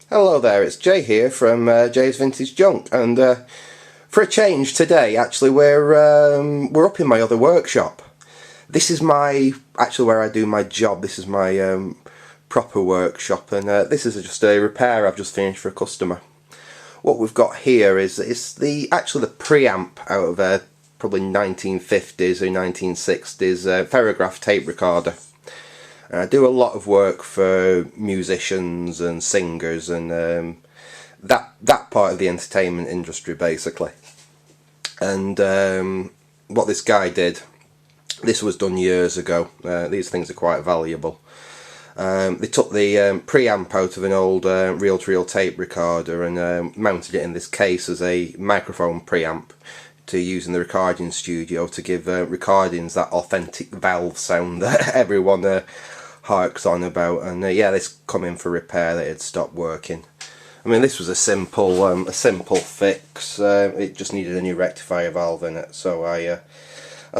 Hello there, it's Jay here from Jay's Vintage Junk, and for a change today, actually, we're up in my other workshop. This is actually where I do my job. This is my proper workshop, and this is just a repair I've just finished for a customer. What we've got here is actually the preamp out of a probably 1950s or 1960s Ferrograph tape recorder. I do a lot of work for musicians and singers and that part of the entertainment industry, basically. And what this guy did, this was done years ago. These things are quite valuable. They took the preamp out of an old reel-to-reel tape recorder and mounted it in this case as a microphone preamp to use in the recording studio to give recordings that authentic valve sound that everyone harks on about. And yeah, this come in for repair. That it had stopped working. I mean, this was a simple fix. It just needed a new rectifier valve in it, so I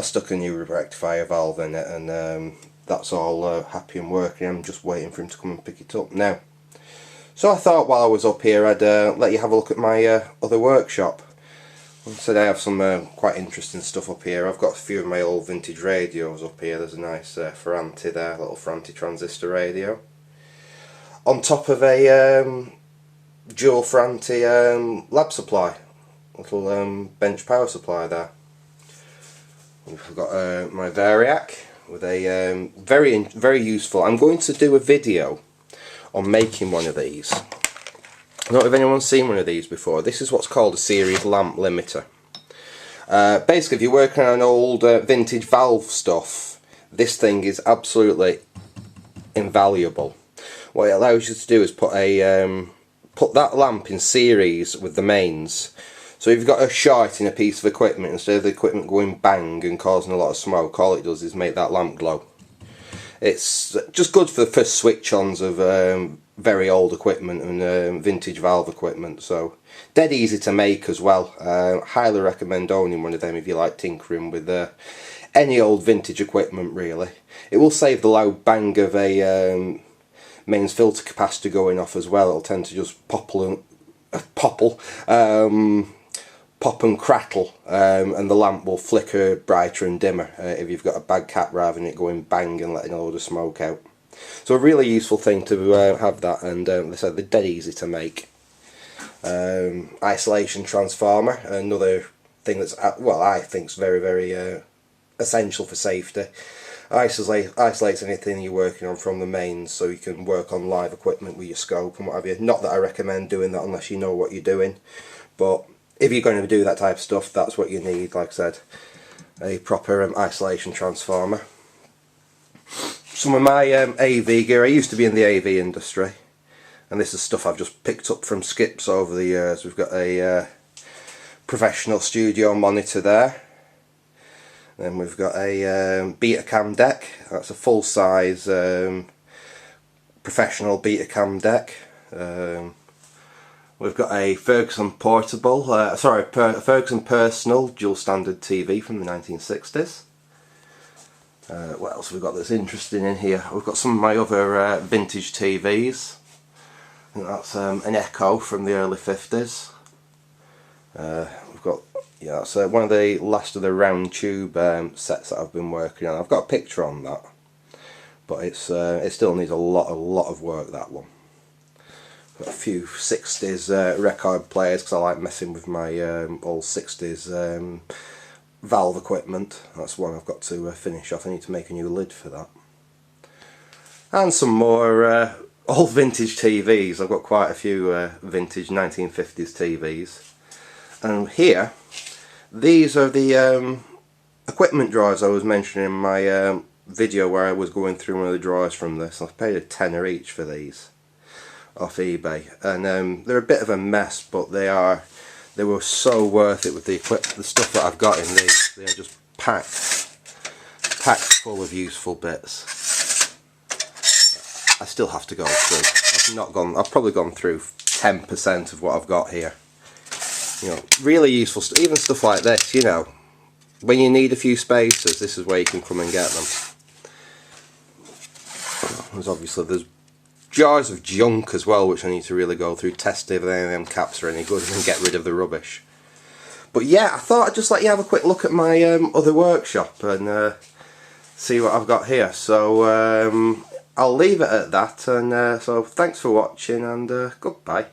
stuck a new rectifier valve in it, and that's all happy and working. I'm just waiting for him to come and pick it up now. So I thought while I was up here I'd let you have a look at my other workshop. So I have some quite interesting stuff up here. I've got a few of my old vintage radios up here. There's a nice Ferranti there, little Ferranti transistor radio. On top of a dual Ferranti lab supply, little bench power supply there. We've got my Variac with a very useful. I'm going to do a video on making one of these. I don't know if anyone's seen one of these before. This is what's called a series lamp limiter. Basically, if you're working on old vintage valve stuff, this thing is absolutely invaluable. What it allows you to do is put that lamp in series with the mains. So if you've got a short in a piece of equipment, instead of the equipment going bang and causing a lot of smoke, all it does is make that lamp glow. It's just good for the first switch-ons of very old equipment and vintage valve equipment. So dead easy to make as well. Highly recommend owning one of them if you like tinkering with any old vintage equipment, really. It will save the loud bang of a mains filter capacitor going off as well. It'll tend to just pop and crattle, and the lamp will flicker brighter and dimmer if you've got a bad cap rather than it going bang and letting a load of smoke out. So a really useful thing to have that, and they said they're dead easy to make. Isolation transformer, another thing that's, well, I think is very essential for safety. Isolates anything you're working on from the mains, so you can work on live equipment with your scope and what have you. Not that I recommend doing that unless you know what you're doing, but if you're going to do that type of stuff, that's what you need. Like I said, a proper isolation transformer. Some of my AV gear, I used to be in the AV industry, and this is stuff I've just picked up from skips over the years. We've got a professional studio monitor there. Then we've got a Betacam deck. That's a full-size professional Betacam deck. We've got a Ferguson portable, Ferguson personal dual standard TV from the 1960s. What else have we got that's interesting in here? We've got some of my other vintage TVs. I think that's an Echo from the early 50s. We've got, yeah, that's one of the last of the round tube sets that I've been working on. I've got a picture on that, but it still needs a lot of work, that one. Got a few 60s record players because I like messing with my old 60s valve equipment. That's one I've got to finish off. I need to make a new lid for that. And some more old vintage TVs. I've got quite a few vintage 1950s TVs. And here, these are the equipment drawers I was mentioning in my video where I was going through one of the drawers from this. I paid a tenner each for these off eBay, and they're a bit of a mess, but they were so worth it with the stuff that I've got in these. They're just packed full of useful bits. I still have to go through. I've probably gone through 10% of what I've got here. You know, really useful stuff. Even stuff like this, you know, when you need a few spacers, this is where you can come and get them. There's jars of junk as well, which I need to really go through, test if any of them caps are any good, and then get rid of the rubbish. But yeah, I thought I'd just let you have a quick look at my other workshop and see what I've got here. So I'll leave it at that, and so thanks for watching, and goodbye.